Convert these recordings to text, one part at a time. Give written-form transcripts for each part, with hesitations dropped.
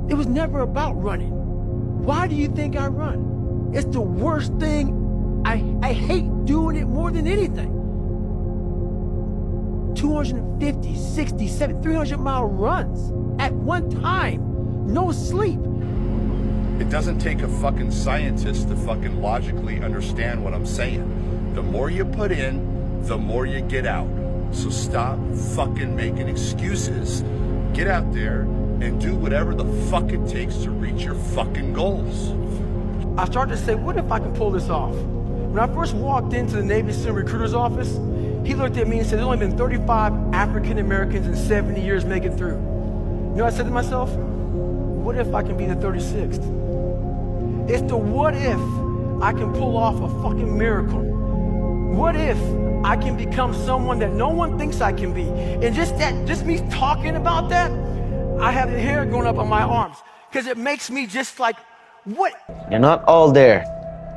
It was never about running. Why do you think I run? It's the worst thing. I hate doing it more than anything. 250, 60, 70, 300-mile runs at one time. No sleep. It doesn't take a fucking scientist to fucking logically understand what I'm saying. The more you put in, the more you get out. So stop fucking making excuses. Get out there and do whatever the fuck it takes to reach your fucking goals. I started to say, what if I can pull this off? When I first walked into the Navy SEAL recruiter's office, he looked at me and said, there's only been 35 African Americans in 70 years make it through. You know what I said to myself? What if I can be the 36th? It's the what if I can pull off a fucking miracle. What if I can become someone that no one thinks I can be? And just me talking about that, I have the hair going up on my arms because it makes me just like, what? You're not all there.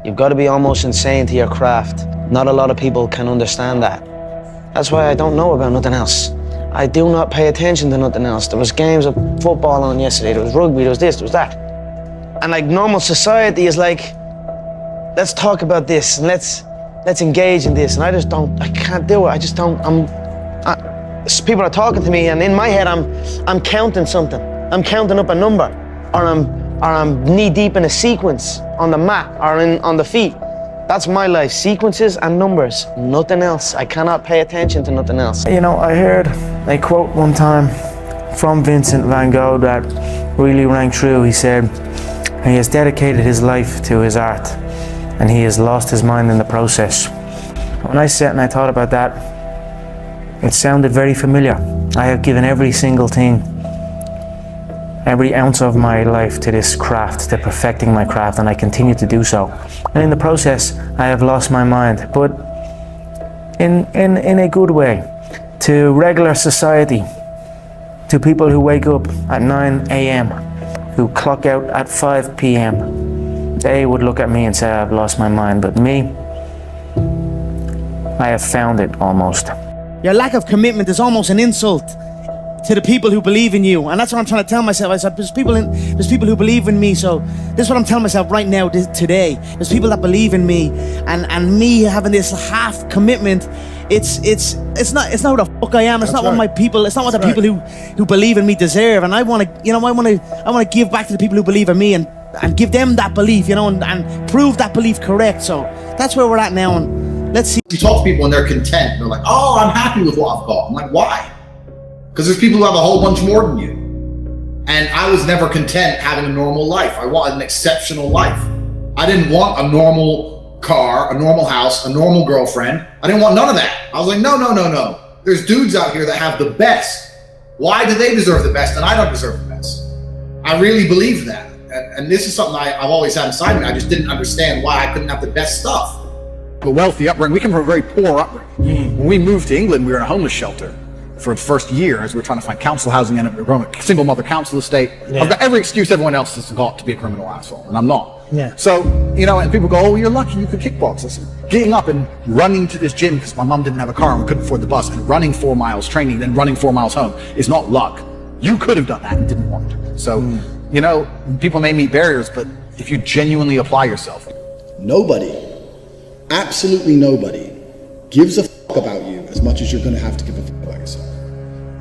You've got to be almost insane to your craft. Not a lot of people can understand that. That's why I don't know about nothing else. I do not pay attention to nothing else. There was games of football on yesterday, there was rugby, there was this, there was that. And like normal society is like, let's talk about this and let's engage in this. And I can't do it. I just don't, people are talking to me and in my head I'm counting something. I'm counting up a number or I'm knee deep in a sequence on the mat or on the feet. That's my life, sequences and numbers, nothing else. I cannot pay attention to nothing else. You know, I heard a quote one time from Vincent van Gogh that really rang true. He said, he has dedicated his life to his art and he has lost his mind in the process. When I sat and I thought about that, it sounded very familiar. I have given every single thing, every ounce of my life to this craft, to perfecting my craft, and I continue to do so. And in the process, I have lost my mind, but in a good way, to regular society, to people who wake up at 9 a.m., who clock out at 5 p.m. They would look at me and say, I've lost my mind, but me, I have found it almost. Your lack of commitment is almost an insult to the people who believe in you, and that's what I'm trying to tell myself. I said, there's people who believe in me, so this is what I'm telling myself right now, today. There's people that believe in me, and me having this half commitment, it's not who the fuck I am. It's not what my people. It's not what the people who believe in me deserve. And I want to give back to the people who believe in me and give them that belief, and prove that belief correct. So that's where we're at now, and let's see. You talk to people and they're content. They're like, oh, I'm happy with what I've got. I'm like, why? Because there's people who have a whole bunch more than you. And I was never content having a normal life. I wanted an exceptional life. I didn't want a normal car, a normal house, a normal girlfriend. I didn't want none of that. I was like, no. There's dudes out here that have the best. Why do they deserve the best and I don't deserve the best? I really believe that. And this is something I've always had inside me. I just didn't understand why I couldn't have the best stuff. A wealthy upbringing. We come from a very poor upbringing. When we moved to England, we were in a homeless shelter for the first year as we were trying to find council housing, and we were a single mother council estate. Yeah. I've got every excuse everyone else has got to be a criminal asshole, and I'm not. Yeah. So, and people go, oh, you're lucky you could kickbox. I said, getting up and running to this gym because my mom didn't have a car and we couldn't afford the bus, and running 4 miles training, then running 4 miles home is not luck. You could have done that and didn't want to. So, people may meet barriers, but if you genuinely apply yourself. Nobody, absolutely nobody, gives a fuck about you as much as you're going to have to give a fuck about yourself.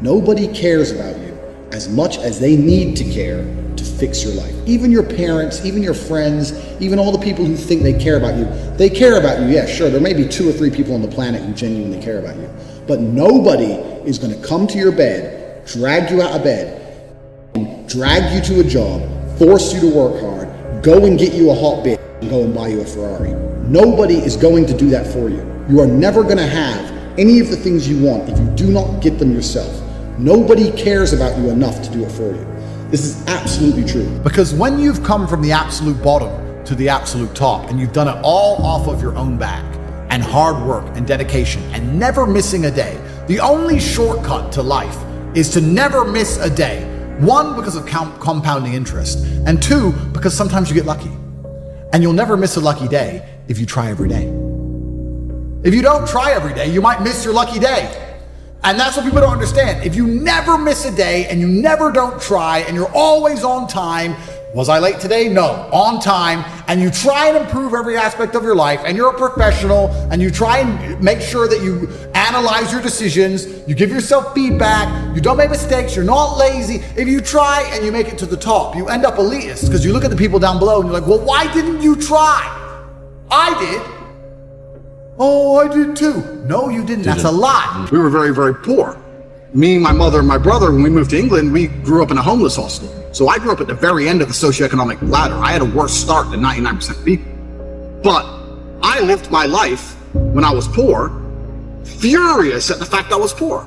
Nobody cares about you as much as they need to care to fix your life. Even your parents, even your friends, even all the people who think they care about you, they care about you. Yeah, sure, there may be 2 or 3 people on the planet who genuinely care about you, but nobody is going to come to your bed, drag you out of bed, drag you to a job, force you to work hard, go and get you a hot bitch and go and buy you a Ferrari. Nobody is going to do that for you. You are never going to have any of the things you want if you do not get them yourself. Nobody cares about you enough to do it for you. This is absolutely true. Because when you've come from the absolute bottom to the absolute top and you've done it all off of your own back and hard work and dedication and never missing a day, the only shortcut to life is to never miss a day. 1, because of compounding interest, and 2, because sometimes you get lucky. And you'll never miss a lucky day if you try every day. If you don't try every day, you might miss your lucky day. And that's what people don't understand. If you never miss a day and you never don't try and you're always on time, was I late today? No, on time, and you try and improve every aspect of your life, and you're a professional, and you try and make sure that you analyze your decisions, you give yourself feedback, you don't make mistakes, you're not lazy. If you try and you make it to the top, you end up elitist, because you look at the people down below and you're like, well, why didn't you try? I did. Oh, I did too. No, you didn't. That's a lie. We were very, very poor. Me, my mother, and my brother, when we moved to England, we grew up in a homeless hostel. So I grew up at the very end of the socioeconomic ladder. I had a worse start than 99% of people. But I lived my life when I was poor, furious at the fact I was poor.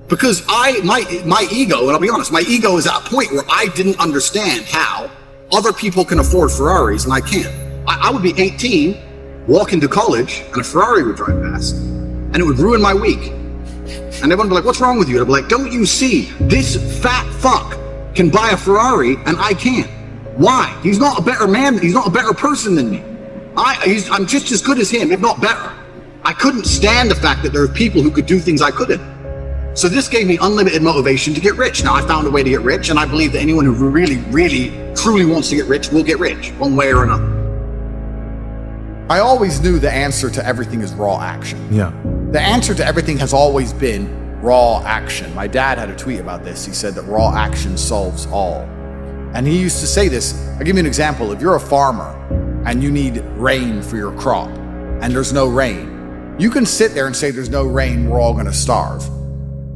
Because my ego, and I'll be honest, my ego is at a point where I didn't understand how other people can afford Ferraris and I can't. I would be 18, walk into college, and a Ferrari would drive past, and it would ruin my week. And everyone would be like, what's wrong with you? And I'd be like, don't you see, this fat fuck can buy a Ferrari and I can't. Why? He's not a better man, he's not a better person than me. I'm just as good as him, if not better. I couldn't stand the fact that there are people who could do things I couldn't. So this gave me unlimited motivation to get rich. Now I found a way to get rich, and I believe that anyone who really, really, truly wants to get rich will get rich, one way or another. I always knew the answer to everything is raw action. Yeah. The answer to everything has always been raw action. My dad had a tweet about this. He said that raw action solves all. And he used to say this. I'll give you an example. If you're a farmer and you need rain for your crop and there's no rain, you can sit there and say there's no rain, we're all gonna starve.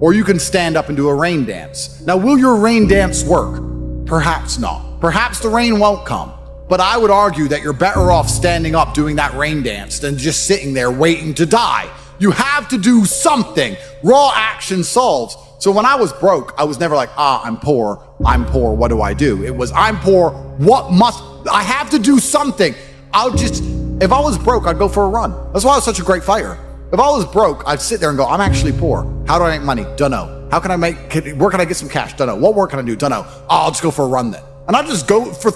Or you can stand up and do a rain dance. Now, will your rain dance work? Perhaps not. Perhaps the rain won't come. But I would argue that you're better off standing up doing that rain dance than just sitting there waiting to die. You have to do something. Raw action solves. So when I was broke, I was never like, I'm poor, what do I do? It was, I'm poor, I have to do something. If I was broke, I'd go for a run. That's why I was such a great fighter. If I was broke, I'd sit there and go, I'm actually poor. How do I make money? Dunno. Where can I get some cash? Dunno. What work can I do? Dunno. I'll just go for a run then. And I'd just go for